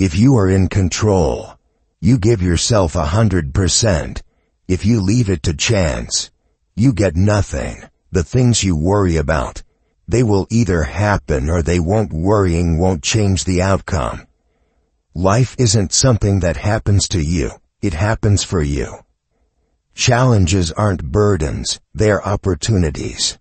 If you are in control, you give yourself 100%. If you leave it to chance, you get nothing. The things you worry about, they will either happen or they won't. Worrying won't change the outcome. Life isn't something that happens to you, it happens for you. Challenges aren't burdens, they're opportunities.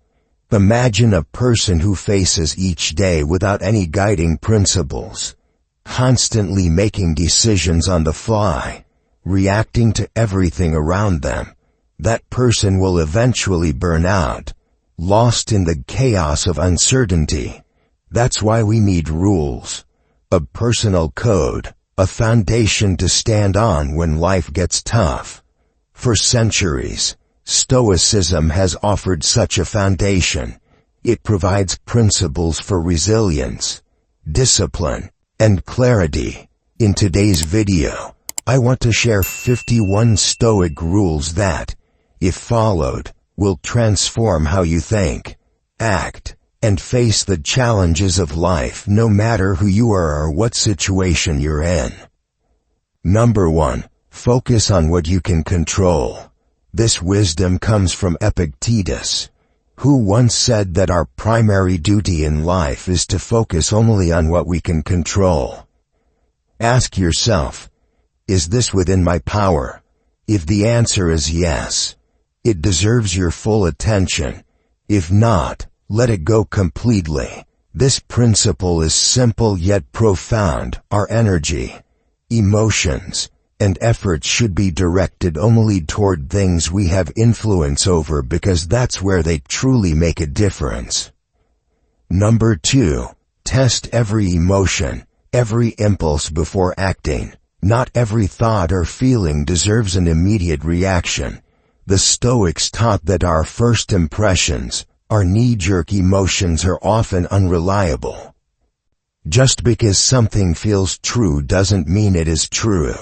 Imagine a person who faces each day without any guiding principles, constantly making decisions on the fly, reacting to everything around them. That person will eventually burn out, lost in the chaos of uncertainty. That's why we need rules, a personal code, a foundation to stand on when life gets tough. For centuries, Stoicism has offered such a foundation. It provides principles for resilience, discipline, and clarity. In today's video, I want to share 51 Stoic rules that, if followed, will transform how you think, act, and face the challenges of life, no matter who you are or what situation you're in. Number 1. Focus on what you can control. This wisdom comes from Epictetus, who once said that our primary duty in life is to focus only on what we can control. Ask yourself, is this within my power? If the answer is yes, it deserves your full attention. If not, let it go completely. This principle is simple yet profound. Our energy, emotions, and efforts should be directed only toward things we have influence over, because that's where they truly make a difference. Number 2. Test every emotion, every impulse before acting. Not every thought or feeling deserves an immediate reaction. The Stoics taught that our first impressions, our knee-jerk emotions, are often unreliable. Just because something feels true doesn't mean it is true.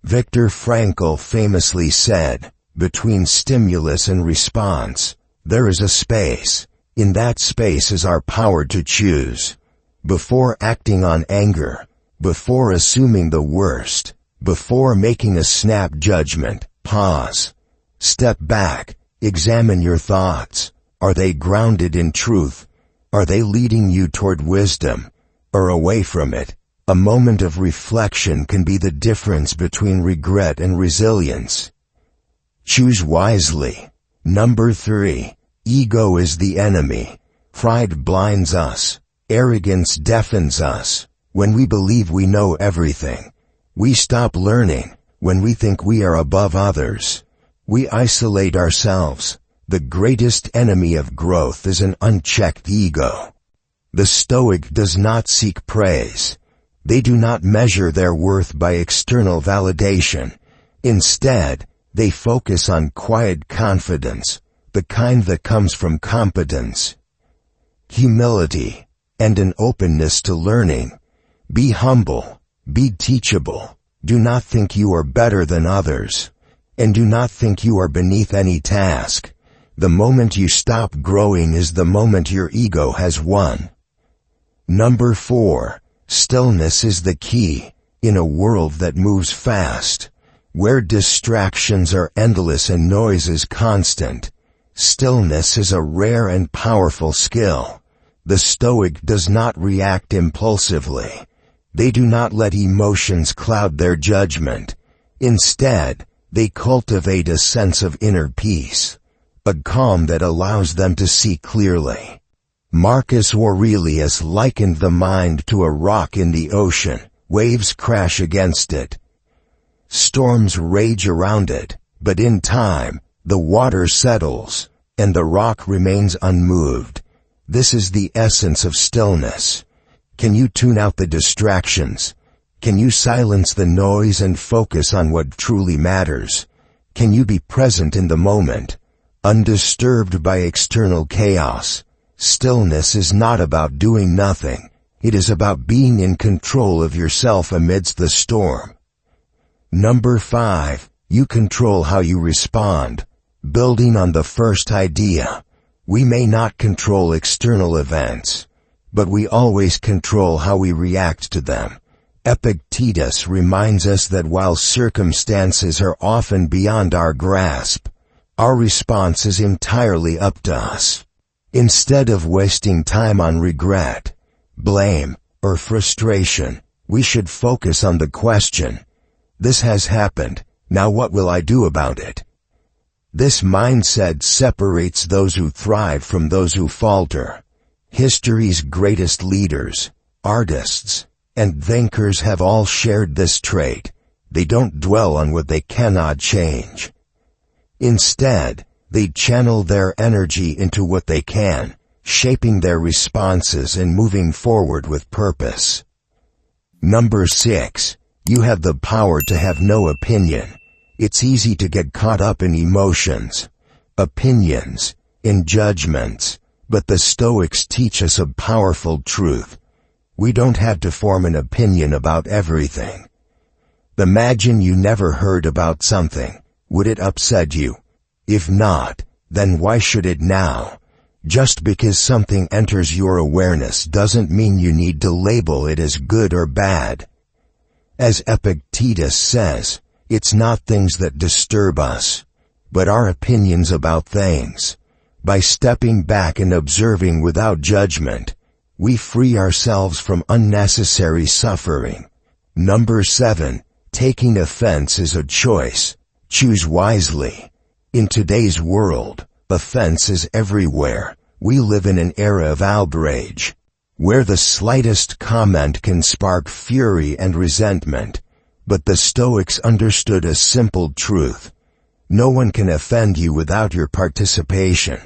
Viktor Frankl famously said, "Between stimulus and response, there is a space. In that space is our power to choose." Before acting on anger, before assuming the worst, before making a snap judgment, pause. Step back, examine your thoughts. Are they grounded in truth? Are they leading you toward wisdom, or away from it? A moment of reflection can be the difference between regret and resilience. Choose wisely. Number 3. Ego is the enemy. Pride blinds us. Arrogance deafens us. When we believe we know everything, we stop learning. When we think we are above others, we isolate ourselves. The greatest enemy of growth is an unchecked ego. The Stoic does not seek praise. They do not measure their worth by external validation. Instead, they focus on quiet confidence, the kind that comes from competence, humility, and an openness to learning. Be humble, be teachable. Do not think you are better than others, and do not think you are beneath any task. The moment you stop growing is the moment your ego has won. Number 4. Stillness is the key. In a world that moves fast, where distractions are endless and noise is constant, stillness is a rare and powerful skill. The Stoic does not react impulsively. They do not let emotions cloud their judgment. Instead, they cultivate a sense of inner peace, a calm that allows them to see clearly. Marcus Aurelius likened the mind to a rock in the ocean. Waves crash against it. Storms rage around it, but in time, the water settles, and the rock remains unmoved. This is the essence of stillness. Can you tune out the distractions? Can you silence the noise and focus on what truly matters? Can you be present in the moment, undisturbed by external chaos? Stillness is not about doing nothing. It is about being in control of yourself amidst the storm. Number 5. You control how you respond. Building on the first idea, we may not control external events, but we always control how we react to them. Epictetus reminds us that while circumstances are often beyond our grasp, our response is entirely up to us. Instead of wasting time on regret, blame, or frustration, we should focus on the question, "This has happened, now what will I do about it?" This mindset separates those who thrive from those who falter. History's greatest leaders, artists, and thinkers have all shared this trait. They don't dwell on what they cannot change. Instead, they channel their energy into what they can, shaping their responses and moving forward with purpose. Number 6. You have the power to have no opinion. It's easy to get caught up in emotions, opinions, in judgments, but the Stoics teach us a powerful truth. We don't have to form an opinion about everything. Imagine you never heard about something. Would it upset you? If not, then why should it now? Just because something enters your awareness doesn't mean you need to label it as good or bad. As Epictetus says, it's not things that disturb us, but our opinions about things. By stepping back and observing without judgment, we free ourselves from unnecessary suffering. Number 7. Taking offense is a choice. Choose wisely. In today's world, offense is everywhere. We live in an era of outrage, where the slightest comment can spark fury and resentment. But the Stoics understood a simple truth. No one can offend you without your participation.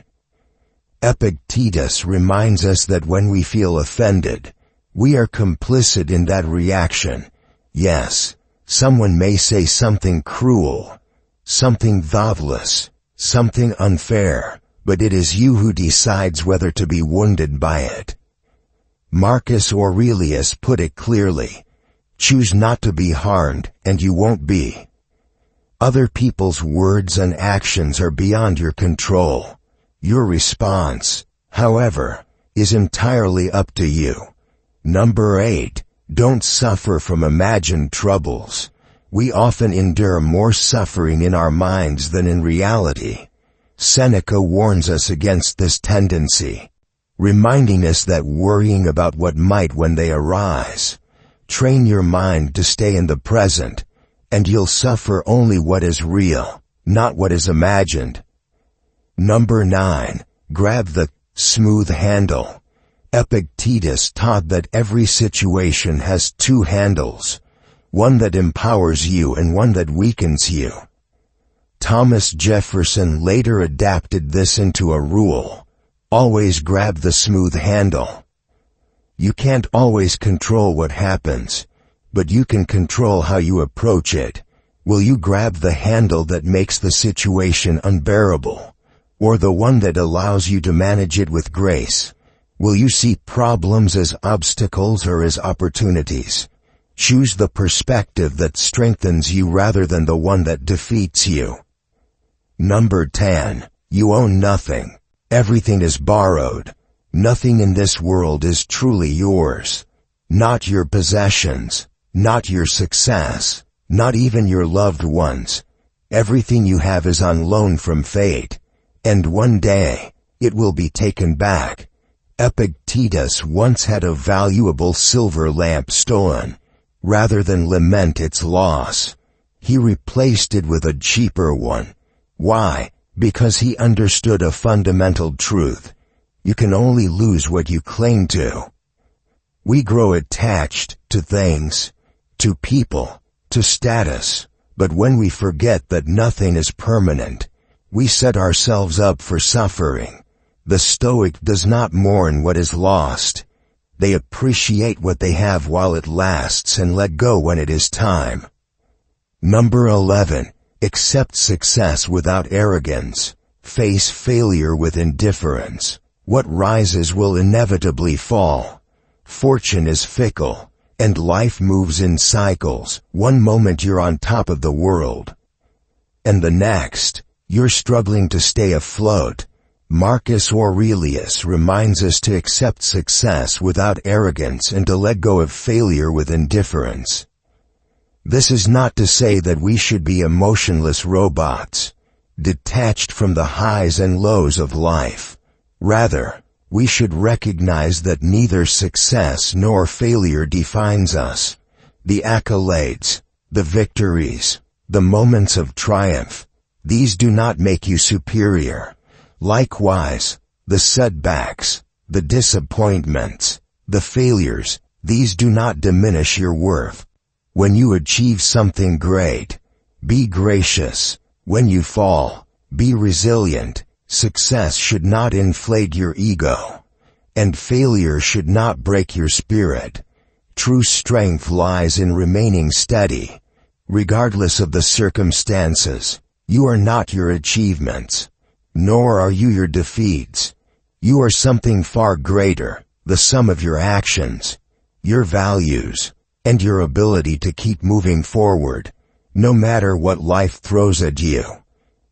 Epictetus reminds us that when we feel offended, we are complicit in that reaction. Yes, someone may say something cruel, something thoughtless, something unfair, but it is you who decides whether to be wounded by it. Marcus Aurelius put it clearly. Choose not to be harmed, and you won't be. Other people's words and actions are beyond your control. Your response, however, is entirely up to you. Number 8. Don't suffer from imagined troubles. We often endure more suffering in our minds than in reality. Seneca warns us against this tendency, reminding us that worrying about what might when they arise. Train your mind to stay in the present, and you'll suffer only what is real, not what is imagined. Number 9. Grab the smooth handle. Epictetus taught that every situation has two handles, one that empowers you and one that weakens you. Thomas Jefferson later adapted this into a rule. Always grab the smooth handle. You can't always control what happens, but you can control how you approach it. Will you grab the handle that makes the situation unbearable, or the one that allows you to manage it with grace? Will you see problems as obstacles or as opportunities? Choose the perspective that strengthens you rather than the one that defeats you. Number 10. You own nothing. Everything is borrowed. Nothing in this world is truly yours. Not your possessions, not your success, not even your loved ones. Everything you have is on loan from fate, and one day, it will be taken back. Epictetus once had a valuable silver lamp stolen. Rather than lament its loss, he replaced it with a cheaper one. Why? Because he understood a fundamental truth. You can only lose what you cling to. We grow attached to things, to people, to status, but when we forget that nothing is permanent, we set ourselves up for suffering. The Stoic does not mourn what is lost. They appreciate what they have while it lasts and let go when it is time. Number 11. Accept success without arrogance. Face failure with indifference. What rises will inevitably fall. Fortune is fickle, and life moves in cycles. One moment you're on top of the world, and the next, you're struggling to stay afloat. Marcus Aurelius reminds us to accept success without arrogance and to let go of failure with indifference. This is not to say that we should be emotionless robots, detached from the highs and lows of life. Rather, we should recognize that neither success nor failure defines us. The accolades, the victories, the moments of triumph, these do not make you superior. Likewise, the setbacks, the disappointments, the failures, these do not diminish your worth. When you achieve something great, be gracious. When you fall, be resilient. Success should not inflate your ego, and failure should not break your spirit. True strength lies in remaining steady. Regardless of the circumstances, you are not your achievements, nor are you your defeats. You are something far greater, the sum of your actions, your values, and your ability to keep moving forward, no matter what life throws at you.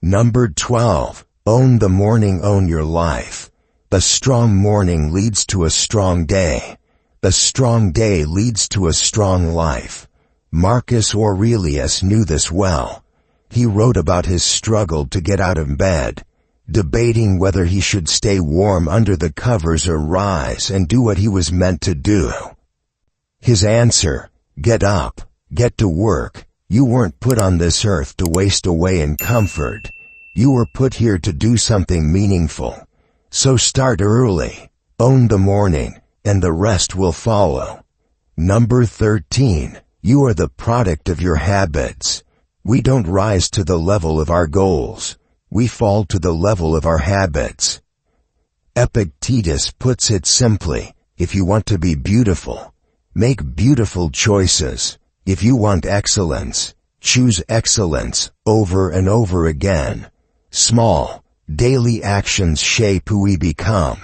Number 12. Own the morning, own your life. A strong morning leads to a strong day. A strong day leads to a strong life. Marcus Aurelius knew this well. He wrote about his struggle to get out of bed, debating whether he should stay warm under the covers or rise and do what he was meant to do. His answer: get up, get to work. You weren't put on this earth to waste away in comfort. You were put here to do something meaningful. So start early, own the morning, and the rest will follow. Number 13. You are the product of your habits. We don't rise to the level of our goals. We fall to the level of our habits. Epictetus puts it simply: if you want to be beautiful, make beautiful choices. If you want excellence, choose excellence over and over again. Small, daily actions shape who we become.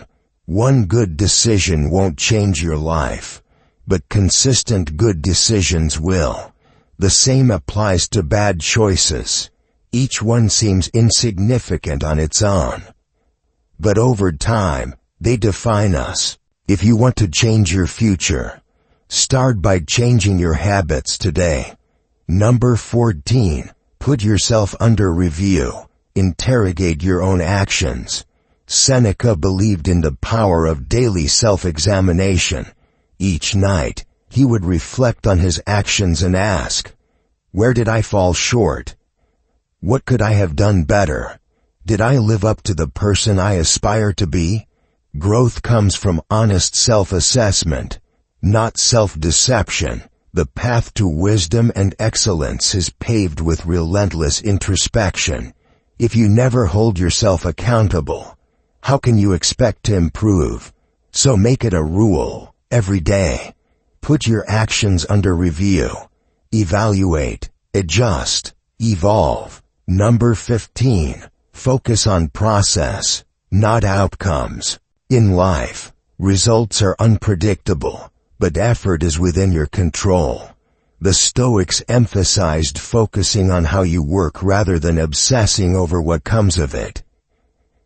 One good decision won't change your life, but consistent good decisions will. The same applies to bad choices. Each one seems insignificant on its own, but over time, they define us. If you want to change your future, start by changing your habits today. Number 14. Put yourself under review. Interrogate your own actions. Seneca believed in the power of daily self-examination. Each night, he would reflect on his actions and ask, where did I fall short? What could I have done better? Did I live up to the person I aspire to be? Growth comes from honest self-assessment, not self-deception. The path to wisdom and excellence is paved with relentless introspection. If you never hold yourself accountable, how can you expect to improve? So make it a rule, every day. Put your actions under review. Evaluate, adjust, evolve. Number 15. Focus on process, not outcomes. In life, results are unpredictable, but effort is within your control. The Stoics emphasized focusing on how you work rather than obsessing over what comes of it.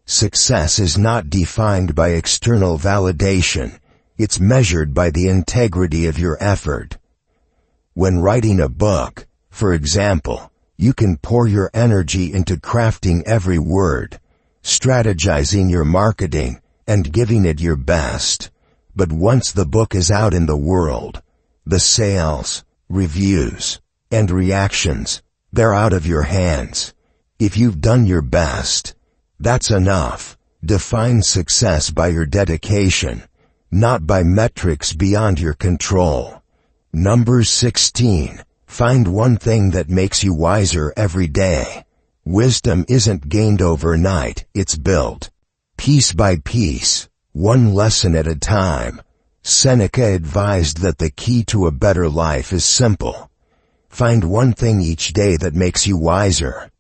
Success is not defined by external validation. It's measured by the integrity of your effort. When writing a book, for example, you can pour your energy into crafting every word, strategizing your marketing, and giving it your best. But once the book is out in the world, the sales, reviews, and reactions, they're out of your hands. If you've done your best, that's enough. Define success by your dedication, not by metrics beyond your control. Number 16. Find one thing that makes you wiser every day. Wisdom isn't gained overnight, it's built. Piece by piece, one lesson at a time. Seneca advised that the key to a better life is simple. Find one thing each day that makes you wiser.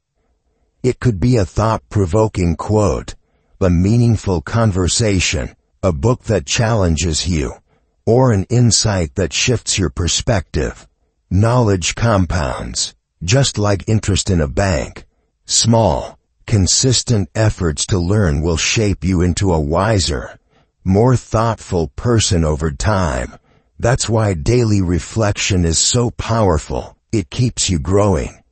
It could be a thought-provoking quote, a meaningful conversation, a book that challenges you, or an insight that shifts your perspective. Knowledge compounds, just like interest in a bank. Small, Consistent efforts to learn will shape you into a wiser, more thoughtful person over time. That's why daily reflection is so powerful. It keeps you growing.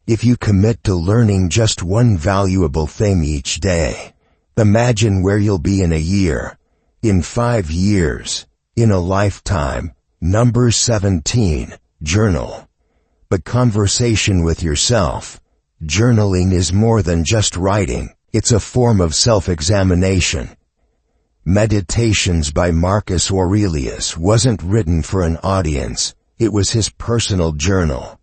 If you commit to learning just one valuable thing each day, imagine where you'll be in a year, in 5 years, in a lifetime. Number 17, journal. The conversation with yourself. Journaling is more than just writing, it's a form of self-examination. Meditations by Marcus Aurelius wasn't written for an audience, it was his personal journal.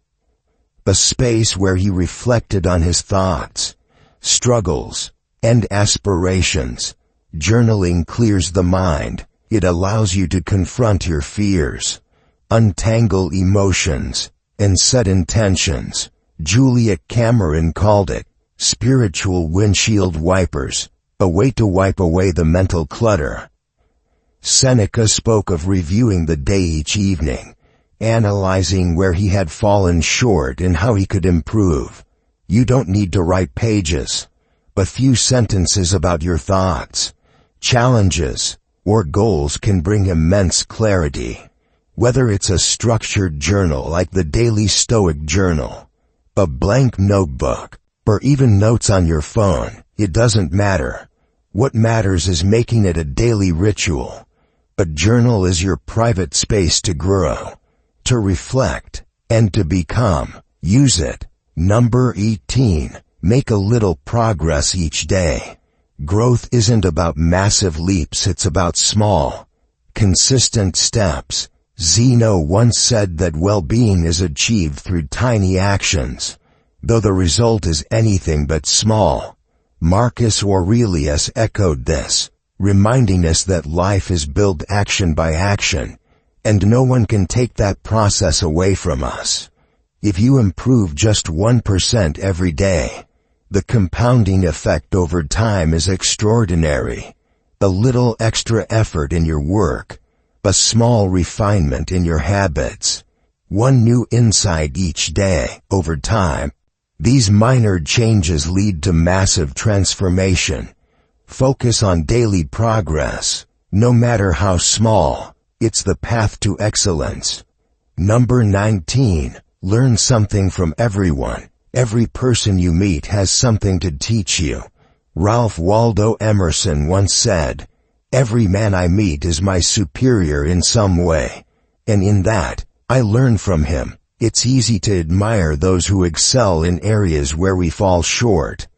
A space where he reflected on his thoughts, struggles, and aspirations. Journaling clears the mind. It allows you to confront your fears, untangle emotions, and set intentions. Julia Cameron called it spiritual windshield wipers, a way to wipe away the mental clutter. Seneca spoke of reviewing the day each evening, analyzing where he had fallen short and how he could improve. You don't need to write pages. A few sentences about your thoughts, challenges, or goals can bring immense clarity. Whether it's a structured journal like the Daily Stoic Journal, a blank notebook, or even notes on your phone, it doesn't matter. What matters is making it a daily ritual. A journal is your private space to grow, to reflect, and to become. Use it. Number 18. Make a little progress each day. Growth isn't about massive leaps, it's about small, consistent steps. Zeno once said that well-being is achieved through tiny actions, though the result is anything but small. Marcus Aurelius echoed this, reminding us that life is built action by action, and no one can take that process away from us. If you improve just 1% every day, the compounding effect over time is extraordinary. A little extra effort in your work, a small refinement in your habits, one new insight each day. Over time, these minor changes lead to massive transformation. Focus on daily progress, no matter how small. It's the path to excellence. Number 19. Learn something from everyone. Every person you meet has something to teach you. Ralph Waldo Emerson once said, "Every man I meet is my superior in some way, and in that, I learn from him." It's easy to admire those who excel in areas where we fall short.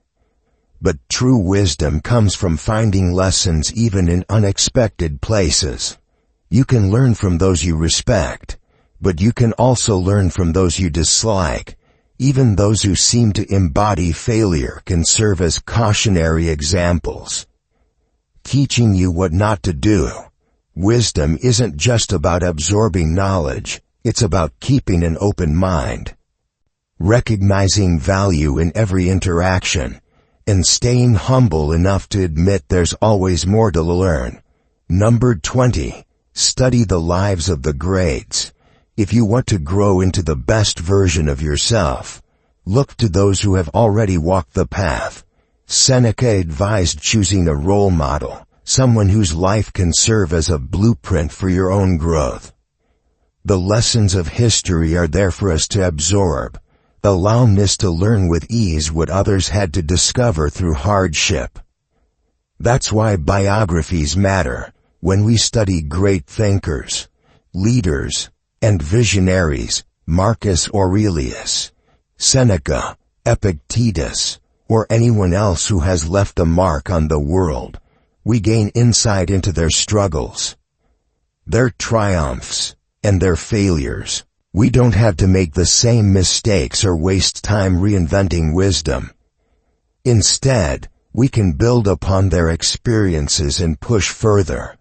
But true wisdom comes from finding lessons even in unexpected places. You can learn from those you respect, but you can also learn from those you dislike. Even those who seem to embody failure can serve as cautionary examples, teaching you what not to do. Wisdom isn't just about absorbing knowledge, it's about keeping an open mind, recognizing value in every interaction, and staying humble enough to admit there's always more to learn. Number 20. Study the lives of the greats. If you want to grow into the best version of yourself, look to those who have already walked the path. Seneca advised choosing a role model, someone whose life can serve as a blueprint for your own growth. The lessons of history are there for us to absorb, allowing us to learn with ease what others had to discover through hardship. That's why biographies matter. When we study great thinkers, leaders, and visionaries, Marcus Aurelius, Seneca, Epictetus, or anyone else who has left a mark on the world, we gain insight into their struggles, their triumphs, and their failures. We don't have to make the same mistakes or waste time reinventing wisdom. Instead, we can build upon their experiences and push further.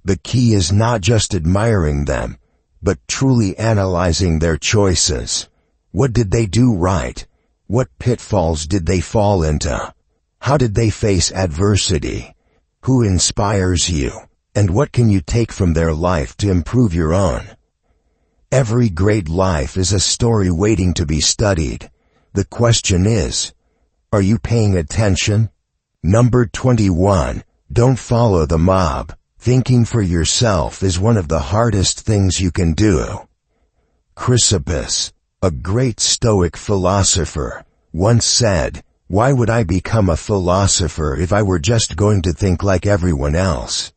The key is not just admiring them, but truly analyzing their choices. What did they do right? What pitfalls did they fall into? How did they face adversity? Who inspires you? And what can you take from their life to improve your own? Every great life is a story waiting to be studied. The question is, Are you paying attention? Number 21. Don't follow the mob. Thinking for yourself is one of the hardest things you can do. Chrysippus, a great Stoic philosopher, once said, "Why would I become a philosopher if I were just going to think like everyone else?"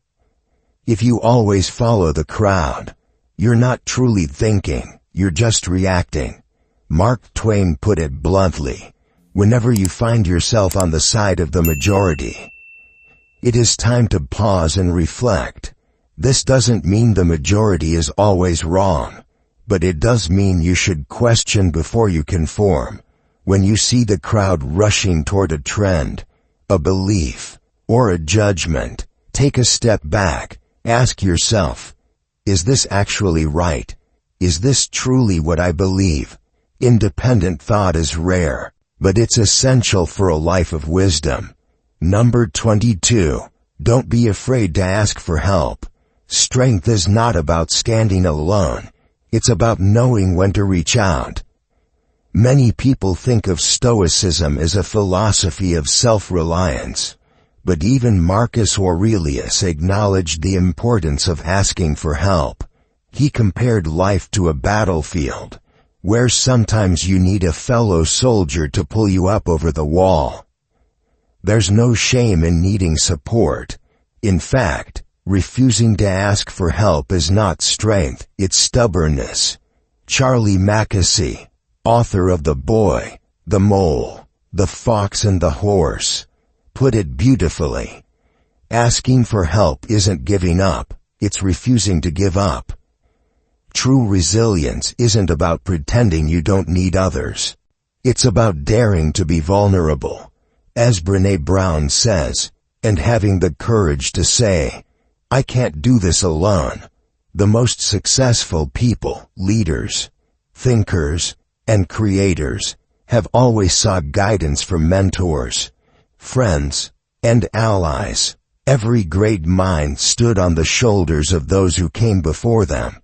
If you always follow the crowd, you're not truly thinking, you're just reacting. Mark Twain put it bluntly, whenever you find yourself on the side of the majority, it is time to pause and reflect. This doesn't mean the majority is always wrong, but it does mean you should question before you conform. When you see the crowd rushing toward a trend, a belief, or a judgment, take a step back, ask yourself, is this actually right? Is this truly what I believe? Independent thought is rare, but it's essential for a life of wisdom. Number 22. Don't be afraid to ask for help. Strength is not about standing alone. It's about knowing when to reach out. Many people think of Stoicism as a philosophy of self-reliance, but even Marcus Aurelius acknowledged the importance of asking for help. He compared life to a battlefield, where sometimes you need a fellow soldier to pull you up over the wall. There's no shame in needing support. In fact, refusing to ask for help is not strength, it's stubbornness. Charlie Mackesy, author of The Boy, the Mole, the Fox and the Horse, put it beautifully. Asking for help isn't giving up, it's refusing to give up. True resilience isn't about pretending you don't need others. It's about daring to be vulnerable, as Brené Brown says, and having the courage to say, "I can't do this alone." The most successful people, leaders, thinkers, and creators have always sought guidance from mentors, friends, and allies. Every great mind stood on the shoulders of those who came before them.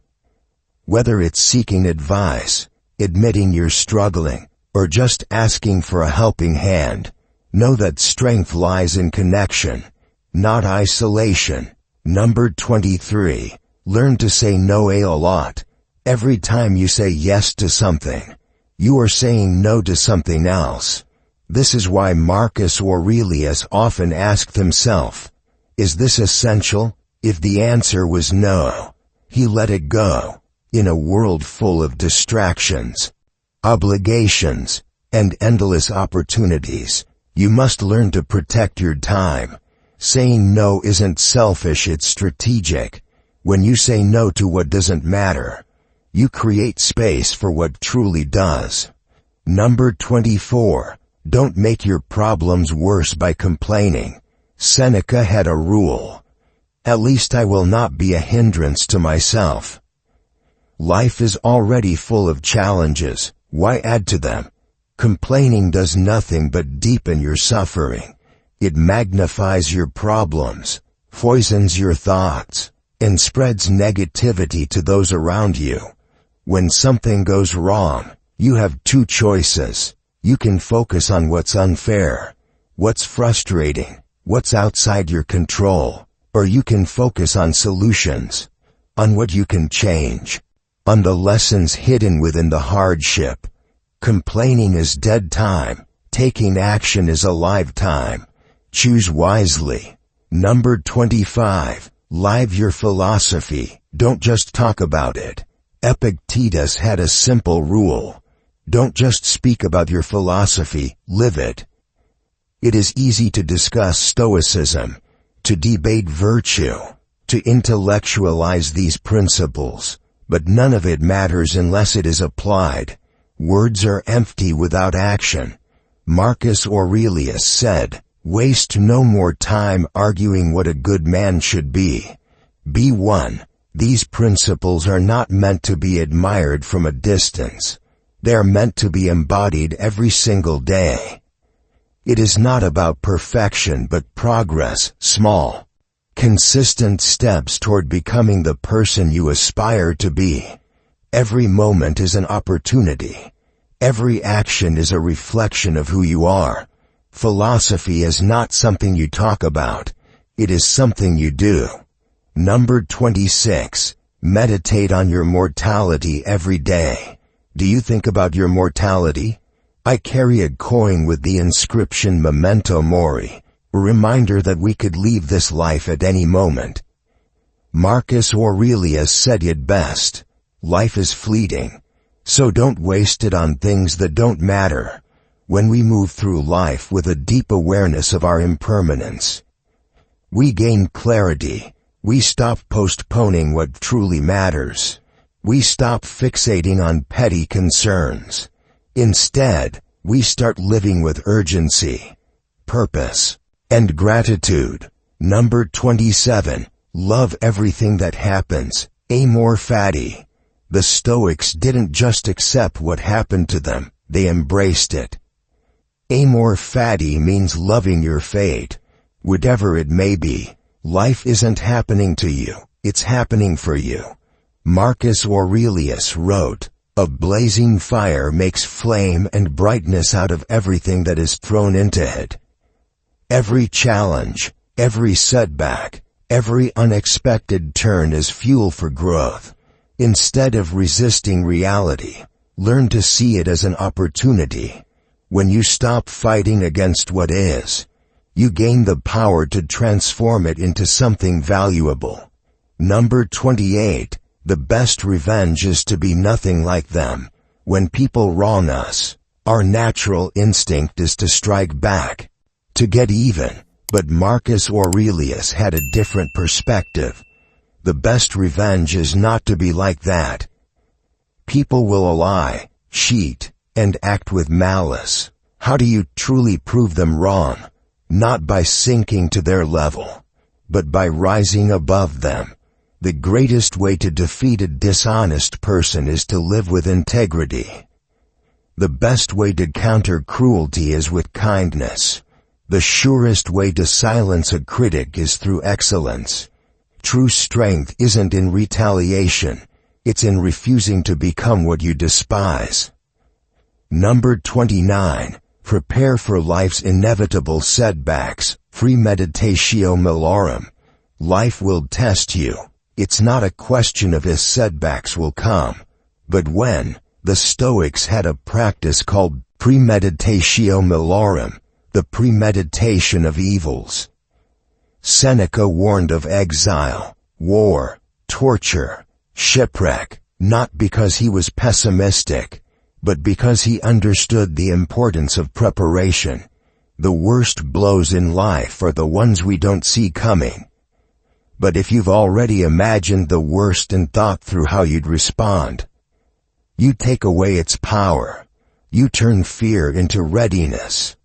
Whether it's seeking advice, admitting you're struggling, or just asking for a helping hand, know that strength lies in connection, not isolation. Number 23. Learn to say no a lot. Every time you say yes to something, you are saying no to something else. This is why Marcus Aurelius often asked himself, "Is this essential?" If the answer was no, he let it go. In a world full of distractions, obligations, and endless opportunities, you must learn to protect your time. Saying no isn't selfish, it's strategic. When you say no to what doesn't matter, you create space for what truly does. Number 24. Don't make your problems worse by complaining. Seneca had a rule. At least I will not be a hindrance to myself. Life is already full of challenges, why add to them? Complaining does nothing but deepen your suffering. It magnifies your problems, poisons your thoughts, and spreads negativity to those around you. When something goes wrong, you have two choices. You can focus on what's unfair, what's frustrating, what's outside your control, or you can focus on solutions, on what you can change, on the lessons hidden within the hardship. Complaining is dead time. Taking action is alive time. Choose wisely. Number 25. Live your philosophy. Don't just talk about it. Epictetus had a simple rule. Don't just speak about your philosophy, live it. It is easy to discuss Stoicism, to debate virtue, to intellectualize these principles, but none of it matters unless it is applied. Words are empty without action. Marcus Aurelius said, "Waste no more time arguing what a good man should be. Be one." These principles are not meant to be admired from a distance. They are meant to be embodied every single day. It is not about perfection but progress, small, consistent steps toward becoming the person you aspire to be. Every moment is an opportunity. Every action is a reflection of who you are. Philosophy is not something you talk about. It is something you do. Number 26. Meditate on your mortality every day. Do you think about your mortality? I carry a coin with the inscription Memento Mori, a reminder that we could leave this life at any moment. Marcus Aurelius said it best. Life is fleeting, so don't waste it on things that don't matter. When we move through life with a deep awareness of our impermanence, we gain clarity. We stop postponing what truly matters. We stop fixating on petty concerns. Instead, we start living with urgency, purpose, and gratitude. Number 27. Love everything that happens. Amor Fati. The Stoics didn't just accept what happened to them, they embraced it. Amor Fati means loving your fate. Whatever it may be, life isn't happening to you, it's happening for you. Marcus Aurelius wrote, "A blazing fire makes flame and brightness out of everything that is thrown into it." Every challenge, every setback, every unexpected turn is fuel for growth. Instead of resisting reality, learn to see it as an opportunity. When you stop fighting against what is, you gain the power to transform it into something valuable. Number 28. The best revenge is to be nothing like them. When people wrong us, our natural instinct is to strike back, to get even. But Marcus Aurelius had a different perspective. The best revenge is not to be like that. People will lie, cheat, and act with malice. How do you truly prove them wrong? Not by sinking to their level, but by rising above them. The greatest way to defeat a dishonest person is to live with integrity. The best way to counter cruelty is with kindness. The surest way to silence a critic is through excellence. True strength isn't in retaliation, it's in refusing to become what you despise. Number 29. Prepare for life's inevitable setbacks. Premeditatio Malorum. Life will test you. It's not a question of if setbacks will come, but when. The Stoics had a practice called Premeditatio Malorum, the premeditation of evils. Seneca warned of exile, war, torture, shipwreck, not because he was pessimistic, but because he understood the importance of preparation. The worst blows in life are the ones we don't see coming. But if you've already imagined the worst and thought through how you'd respond, you take away its power. You turn fear into readiness.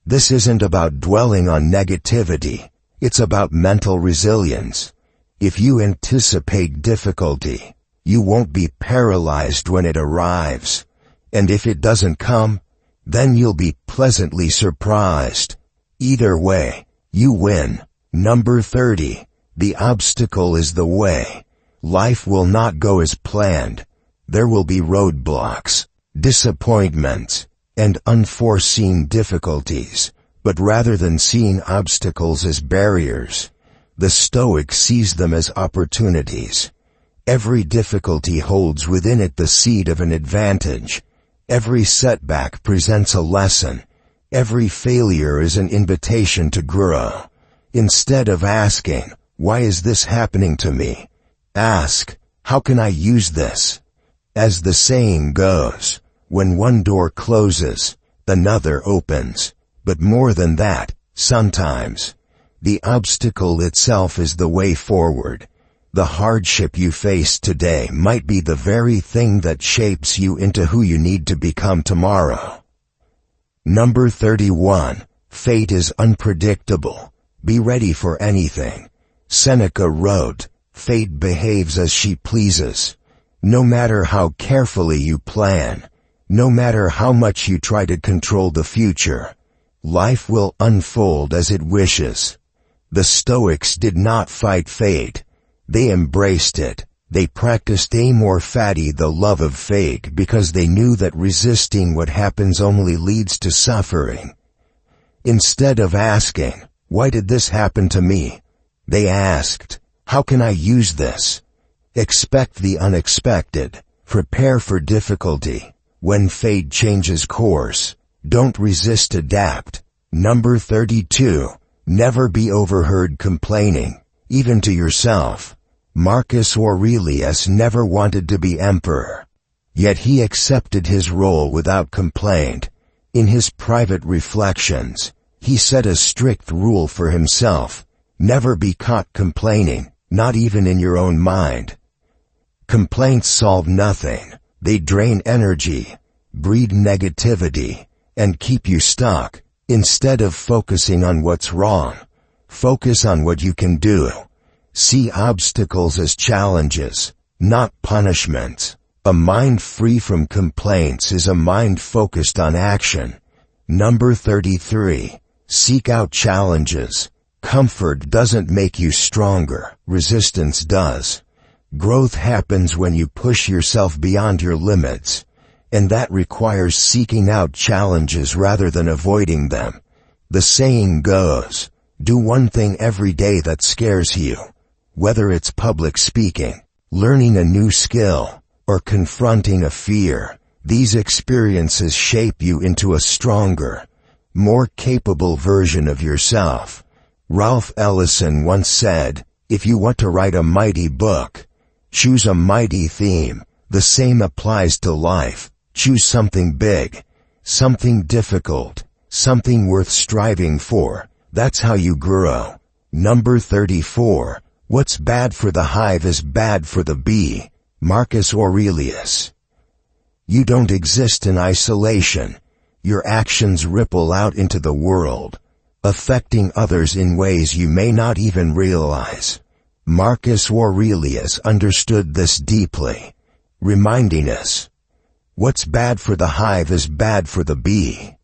This isn't about dwelling on negativity, it's about mental resilience. If you anticipate difficulty, you won't be paralyzed when it arrives. And if it doesn't come, then you'll be pleasantly surprised. Either way, you win. Number 30. The obstacle is the way. Life will not go as planned. There will be roadblocks, disappointments, and unforeseen difficulties. But rather than seeing obstacles as barriers, the Stoic sees them as opportunities. Every difficulty holds within it the seed of an advantage. Every setback presents a lesson. Every failure is an invitation to grow. Instead of asking, "Why is this happening to me?" ask, "How can I use this?" As the saying goes, when one door closes, another opens. But more than that, sometimes, the obstacle itself is the way forward. The hardship you face today might be the very thing that shapes you into who you need to become tomorrow. Number 31. Fate is unpredictable. Be ready for anything. Seneca wrote, "Fate behaves as she pleases." No matter how carefully you plan, no matter how much you try to control the future, life will unfold as it wishes. The Stoics did not fight fate. They embraced it. They practiced Amor Fati, the love of fate, because they knew that resisting what happens only leads to suffering. Instead of asking, "Why did this happen to me?" they asked, "How can I use this?" Expect the unexpected. Prepare for difficulty. When fate changes course, don't resist, adapt. Number 32. Never be overheard complaining, even to yourself. Marcus Aurelius never wanted to be emperor. Yet he accepted his role without complaint. In his private reflections, he set a strict rule for himself: never be caught complaining, not even in your own mind. Complaints solve nothing. They drain energy, breed negativity, and keep you stuck. Instead of focusing on what's wrong, focus on what you can do. See obstacles as challenges, not punishments. A mind free from complaints is a mind focused on action. Number 33. Seek out challenges. Comfort doesn't make you stronger, resistance does. Growth happens when you push yourself beyond your limits, and that requires seeking out challenges rather than avoiding them. The saying goes, do one thing every day that scares you. Whether it's public speaking, learning a new skill, or confronting a fear, these experiences shape you into a stronger, more capable version of yourself. Ralph Ellison once said, "If you want to write a mighty book, choose a mighty theme." The same applies to life. Choose something big, something difficult, something worth striving for. That's how you grow. Number 34. What's bad for the hive is bad for the bee. Marcus Aurelius. You don't exist in isolation. Your actions ripple out into the world, affecting others in ways you may not even realize. Marcus Aurelius understood this deeply, reminding us, what's bad for the hive is bad for the bee.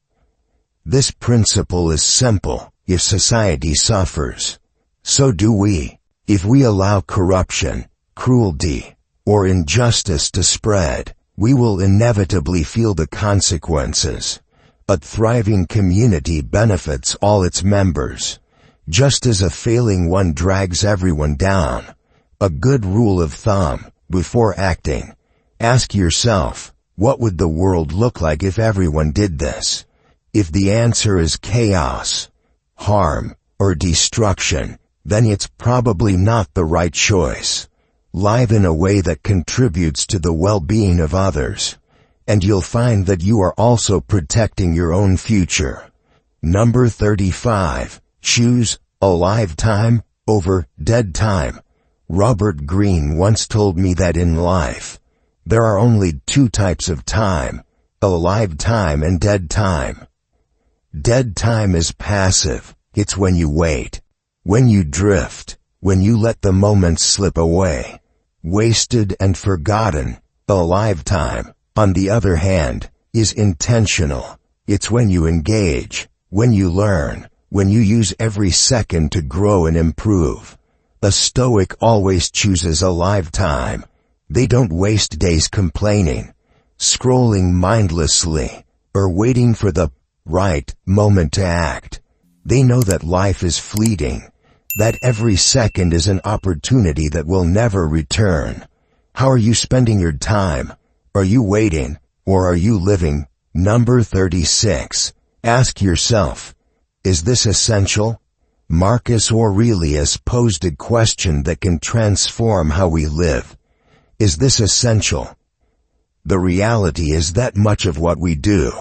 This principle is simple. If society suffers, so do we. If we allow corruption, cruelty, or injustice to spread, we will inevitably feel the consequences. A thriving community benefits all its members, just as a failing one drags everyone down. A good rule of thumb: before acting, ask yourself, what would the world look like if everyone did this? If the answer is chaos, harm, or destruction, then it's probably not the right choice. Live in a way that contributes to the well-being of others, and you'll find that you are also protecting your own future. Number 35. Choose alive time over dead time. Robert Greene once told me that in life, there are only two types of time: alive time and dead time. Dead time is passive. It's when you wait, when you drift, when you let the moments slip away, wasted and forgotten. Alive time, on the other hand, is intentional. It's when you engage, when you learn, when you use every second to grow and improve. A Stoic always chooses alive time. They don't waste days complaining, scrolling mindlessly, or waiting for the right moment to act. They know that life is fleeting, that every second is an opportunity that will never return. How are you spending your time? Are you waiting, or are you living? Number 36. Ask yourself, is this essential? Marcus Aurelius posed a question that can transform how we live. Is this essential? The reality is that much of what we do,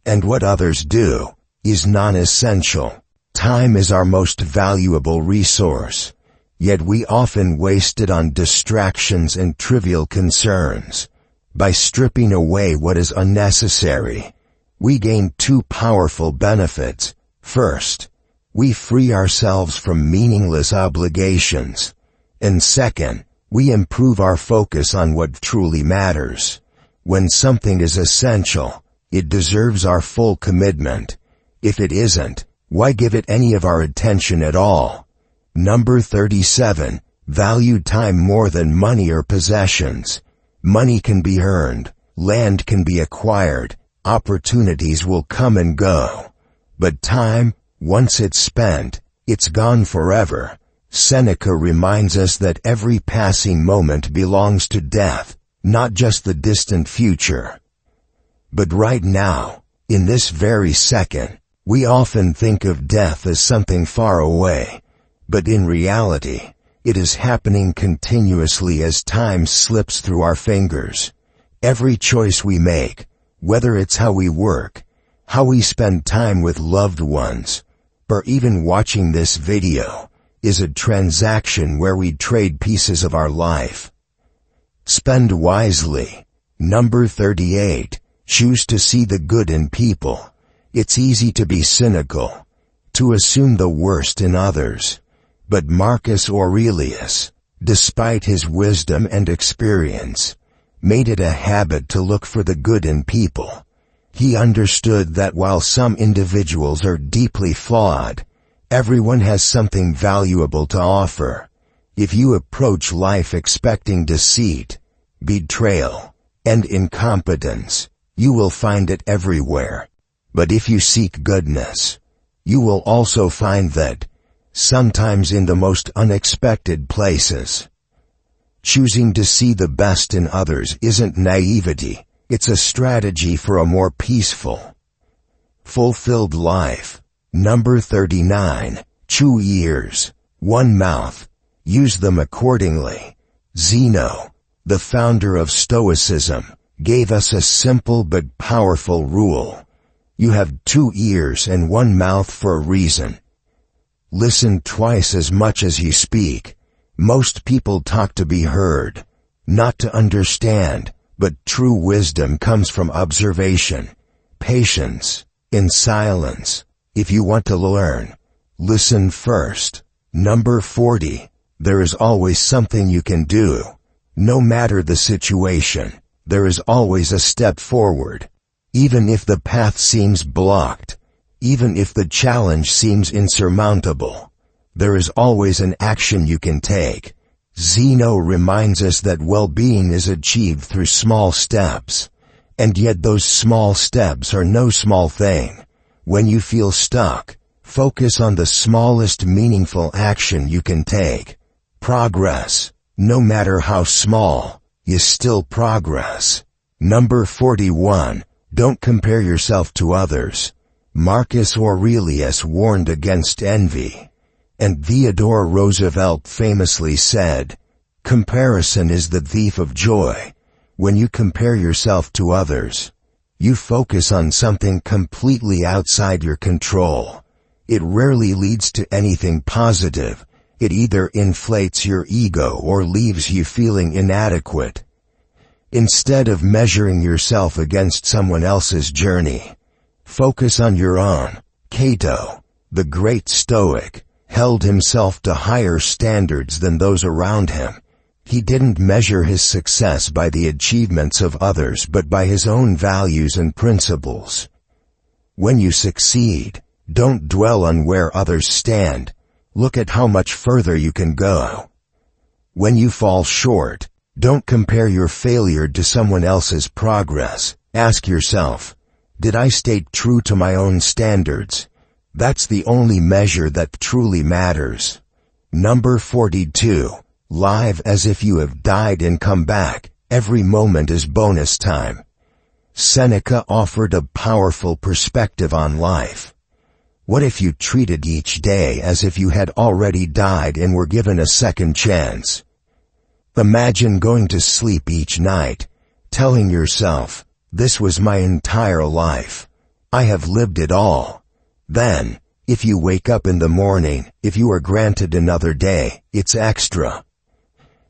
and what others do, is non-essential. Time is our most valuable resource, yet we often waste it on distractions and trivial concerns. By stripping away what is unnecessary, we gain two powerful benefits. First, we free ourselves from meaningless obligations, and second, we improve our focus on what truly matters. When something is essential, it deserves our full commitment. If it isn't, why give it any of our attention at all? Number 37. Value time more than money or possessions. Money can be earned, land can be acquired, opportunities will come and go. But time, once it's spent, it's gone forever. Seneca reminds us that every passing moment belongs to death, not just the distant future. But right now, in this very second, we often think of death as something far away. But in reality, it is happening continuously as time slips through our fingers. Every choice we make, whether it's how we work, how we spend time with loved ones, or even watching this video, is a transaction where we trade pieces of our life. Spend wisely. Number 38. Choose to see the good in people. It's easy to be cynical, to assume the worst in others. But Marcus Aurelius, despite his wisdom and experience, made it a habit to look for the good in people. He understood that while some individuals are deeply flawed, everyone has something valuable to offer. If you approach life expecting deceit, betrayal, and incompetence, you will find it everywhere. But if you seek goodness, you will also find that, sometimes in the most unexpected places. Choosing to see the best in others isn't naivety, it's a strategy for a more peaceful, fulfilled life. Number 39. 2 ears, 1 mouth. Use them accordingly. Zeno, the founder of Stoicism, gave us a simple but powerful rule. You have 2 ears and 1 mouth for a reason. Listen twice as much as you speak. Most people talk to be heard, not to understand, but true wisdom comes from observation, patience, in silence. If you want to learn, listen first. Number 40. There is always something you can do. No matter the situation, there is always a step forward. Even if the path seems blocked, even if the challenge seems insurmountable, there is always an action you can take. Zeno reminds us that well-being is achieved through small steps, and yet those small steps are no small thing. When you feel stuck, focus on the smallest meaningful action you can take. Progress, no matter how small, is still progress. Number 41. Don't compare yourself to others. Marcus Aurelius warned against envy, and Theodore Roosevelt famously said, "Comparison is the thief of joy." When you compare yourself to others, you focus on something completely outside your control. It rarely leads to anything positive. It either inflates your ego or leaves you feeling inadequate. Instead of measuring yourself against someone else's journey, focus on your own. Cato, the great Stoic, held himself to higher standards than those around him. He didn't measure his success by the achievements of others but by his own values and principles. When you succeed, don't dwell on where others stand. Look at how much further you can go. When you fall short, don't compare your failure to someone else's progress. Ask yourself, did I stay true to my own standards? That's the only measure that truly matters. Number 42. Live as if you have died and come back. Every moment is bonus time. Seneca offered a powerful perspective on life. What if you treated each day as if you had already died and were given a second chance? Imagine going to sleep each night, telling yourself, "This was my entire life. I have lived it all." Then, if you wake up in the morning, if you are granted another day, it's extra.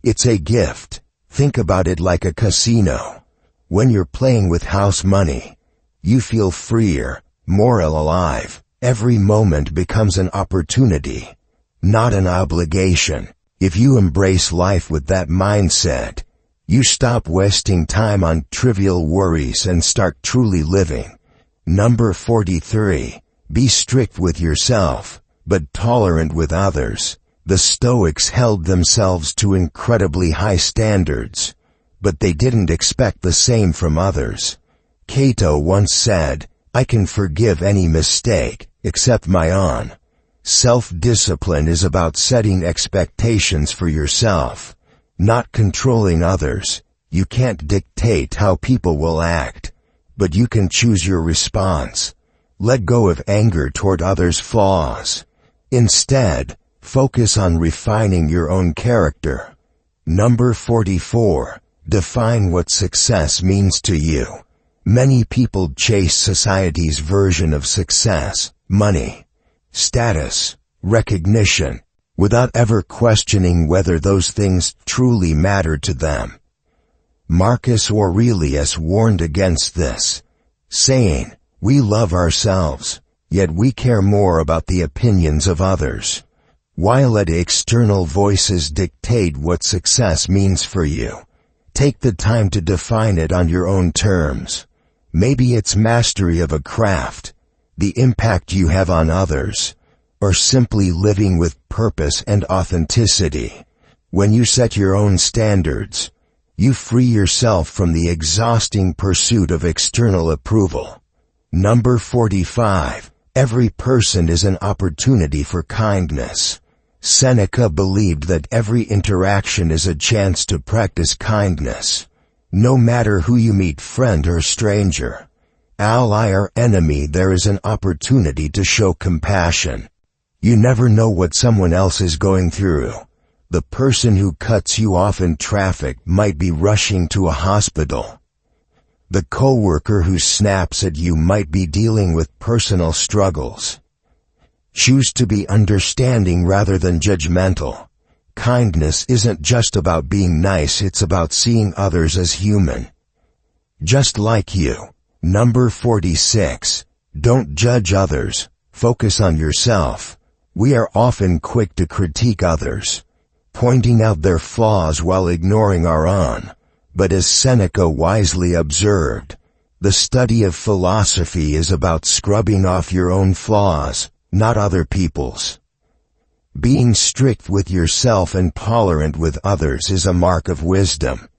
It's a gift. Think about it like a casino. When you're playing with house money, you feel freer, more alive. Every moment becomes an opportunity, not an obligation. If you embrace life with that mindset, you stop wasting time on trivial worries and start truly living. Number 43. Be strict with yourself, but tolerant with others. The Stoics held themselves to incredibly high standards, but they didn't expect the same from others. Cato once said, "I can forgive any mistake, except my own. Self-discipline is about setting expectations for yourself, not controlling others. You can't dictate how people will act, but you can choose your response. Let go of anger toward others' flaws. Instead, focus on refining your own character. Number 44. Define what success means to you. Many people chase society's version of success, money, status, recognition, without ever questioning whether those things truly matter to them. Marcus Aurelius warned against this, saying, "We love ourselves, yet we care more about the opinions of others." While let external voices dictate what success means for you, take the time to define it on your own terms. Maybe it's mastery of a craft, the impact you have on others, or simply living with purpose and authenticity. When you set your own standards, you free yourself from the exhausting pursuit of external approval. Number 45. Every person is an opportunity for kindness. Seneca believed that every interaction is a chance to practice kindness. No matter who you meet, friend or stranger, ally or enemy, there is an opportunity to show compassion. You never know what someone else is going through. The person who cuts you off in traffic might be rushing to a hospital. The coworker who snaps at you might be dealing with personal struggles. Choose to be understanding rather than judgmental. Kindness isn't just about being nice, it's about seeing others as human, just like you. Number 46. Don't judge others, focus on yourself. We are often quick to critique others, pointing out their flaws while ignoring our own. But as Seneca wisely observed, the study of philosophy is about scrubbing off your own flaws, not other people's. Being strict with yourself and tolerant with others is a mark of wisdom.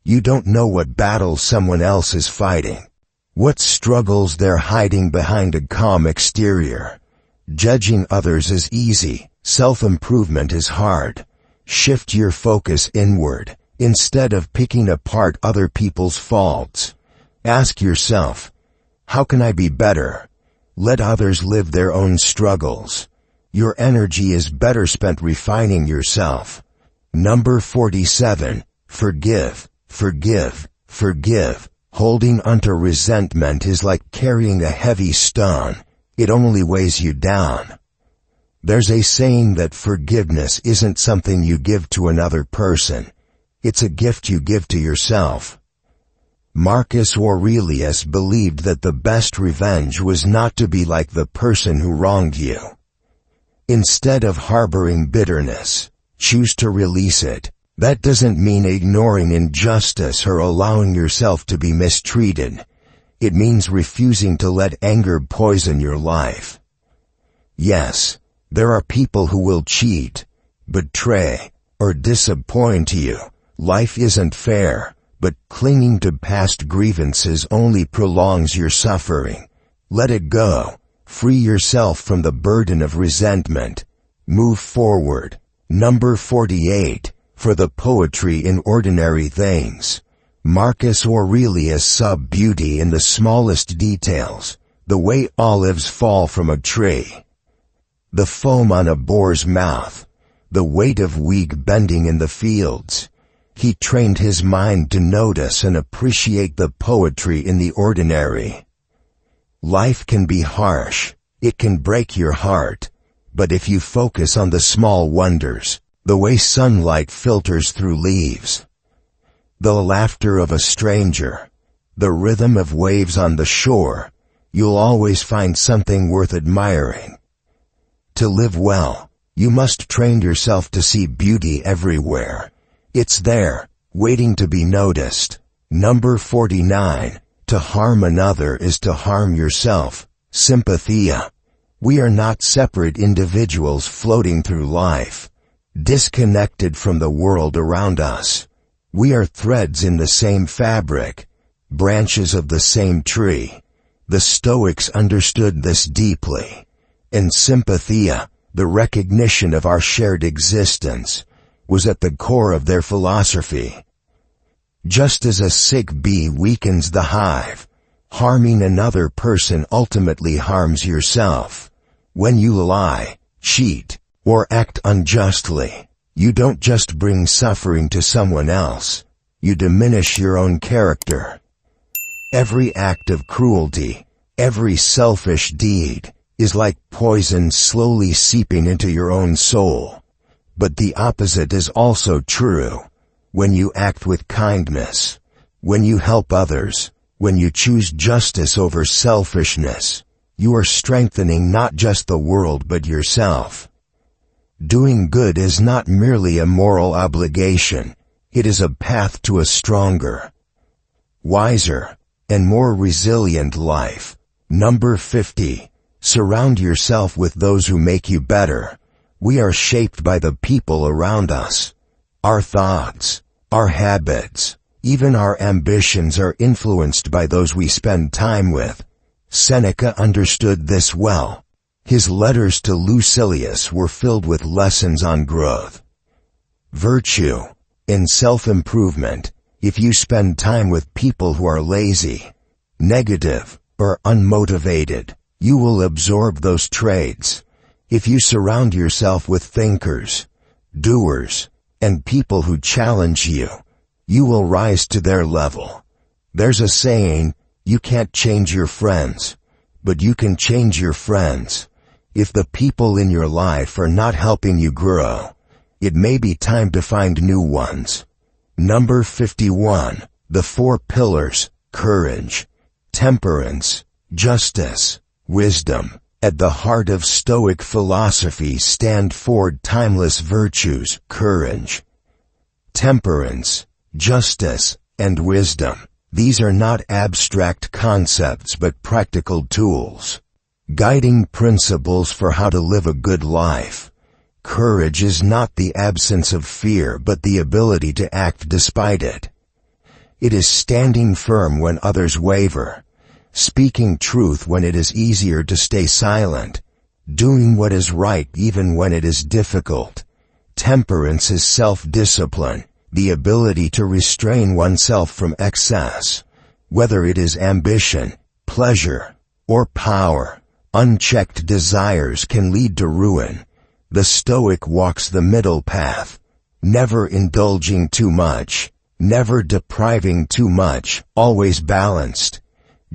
You don't know what battles someone else is fighting, what struggles they're hiding behind a calm exterior. Judging others is easy, self-improvement is hard. Shift your focus inward, instead of picking apart other people's faults. Ask yourself, how can I be better? Let others live their own struggles. Your energy is better spent refining yourself. Number 47. Forgive, forgive, forgive. Holding onto resentment is like carrying a heavy stone. It only weighs you down. There's a saying that forgiveness isn't something you give to another person. It's a gift you give to yourself. Marcus Aurelius believed that the best revenge was not to be like the person who wronged you. Instead of harboring bitterness, choose to release it. That doesn't mean ignoring injustice or allowing yourself to be mistreated. It means refusing to let anger poison your life. Yes, there are people who will cheat, betray, or disappoint you. Life isn't fair, but clinging to past grievances only prolongs your suffering. Let it go. Free yourself from the burden of resentment. Move forward. Number 48. For the poetry in ordinary things. Marcus Aurelius saw beauty in the smallest details, the way olives fall from a tree, the foam on a boar's mouth, the weight of wheat bending in the fields. He trained his mind to notice and appreciate the poetry in the ordinary. Life can be harsh, it can break your heart, but if you focus on the small wonders, the way sunlight filters through leaves, the laughter of a stranger, the rhythm of waves on the shore, you'll always find something worth admiring. To live well, you must train yourself to see beauty everywhere. It's there, waiting to be noticed. Number 49. To harm another is to harm yourself. Sympatheia. We are not separate individuals floating through life, disconnected from the world around us. We are threads in the same fabric, branches of the same tree. The Stoics understood this deeply. In Sympatheia, the recognition of our shared existence was at the core of their philosophy. Just as a sick bee weakens the hive, harming another person ultimately harms yourself. When you lie, cheat, or act unjustly, you don't just bring suffering to someone else, you diminish your own character. Every act of cruelty, every selfish deed, is like poison slowly seeping into your own soul. But the opposite is also true. When you act with kindness, when you help others, when you choose justice over selfishness, you are strengthening not just the world but yourself. Doing good is not merely a moral obligation, it is a path to a stronger, wiser, and more resilient life. Number 50. Surround yourself with those who make you better. We are shaped by the people around us. Our thoughts, our habits, even our ambitions are influenced by those we spend time with. Seneca understood this well. His letters to Lucilius were filled with lessons on growth. Virtue. In self-improvement, if you spend time with people who are lazy, negative, or unmotivated, you will absorb those traits. If you surround yourself with thinkers, doers, and people who challenge you, you will rise to their level. There's a saying, you can't change your friends, but you can change your friends. If the people in your life are not helping you grow, it may be time to find new ones. Number 51. The four pillars: courage, temperance, justice, wisdom. At the heart of Stoic philosophy stand four timeless virtues: courage, temperance, justice, and wisdom. These are not abstract concepts but practical tools, guiding principles for how to live a good life. Courage is not the absence of fear but the ability to act despite it. It is standing firm when others waver, speaking truth when it is easier to stay silent, doing what is right even when it is difficult. Temperance is self-discipline, the ability to restrain oneself from excess. Whether it is ambition, pleasure, or power, unchecked desires can lead to ruin. The Stoic walks the middle path, never indulging too much, never depriving too much, always balanced.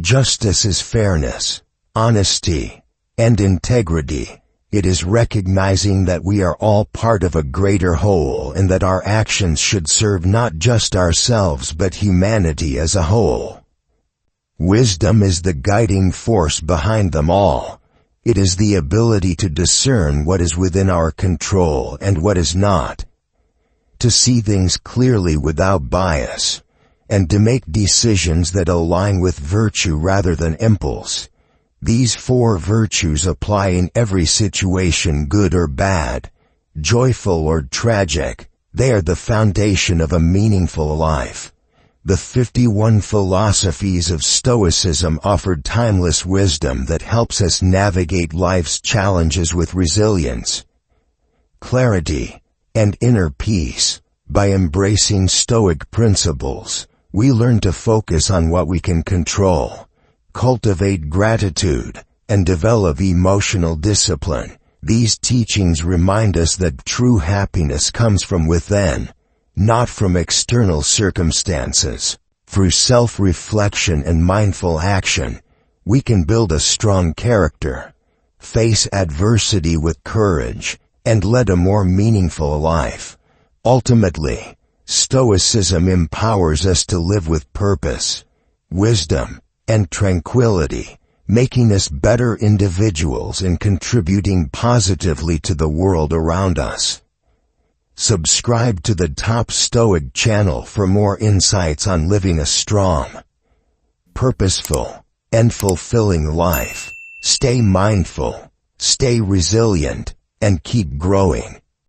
Justice is fairness, honesty, and integrity. It is recognizing that we are all part of a greater whole and that our actions should serve not just ourselves but humanity as a whole. Wisdom is the guiding force behind them all. It is the ability to discern what is within our control and what is not, to see things clearly without bias, and to make decisions that align with virtue rather than impulse. These four virtues apply in every situation, good or bad, joyful or tragic. They are the foundation of a meaningful life. The 51 philosophies of Stoicism offered timeless wisdom that helps us navigate life's challenges with resilience, clarity, and inner peace. By embracing Stoic principles, we learn to focus on what we can control, cultivate gratitude, and develop emotional discipline. These teachings remind us that true happiness comes from within, not from external circumstances. Through self-reflection and mindful action, we can build a strong character, face adversity with courage, and lead a more meaningful life. Ultimately, Stoicism empowers us to live with purpose, wisdom, and tranquility, making us better individuals and contributing positively to the world around us. Subscribe to the Top Stoic channel for more insights on living a strong, purposeful, and fulfilling life. Stay mindful, stay resilient, and keep growing.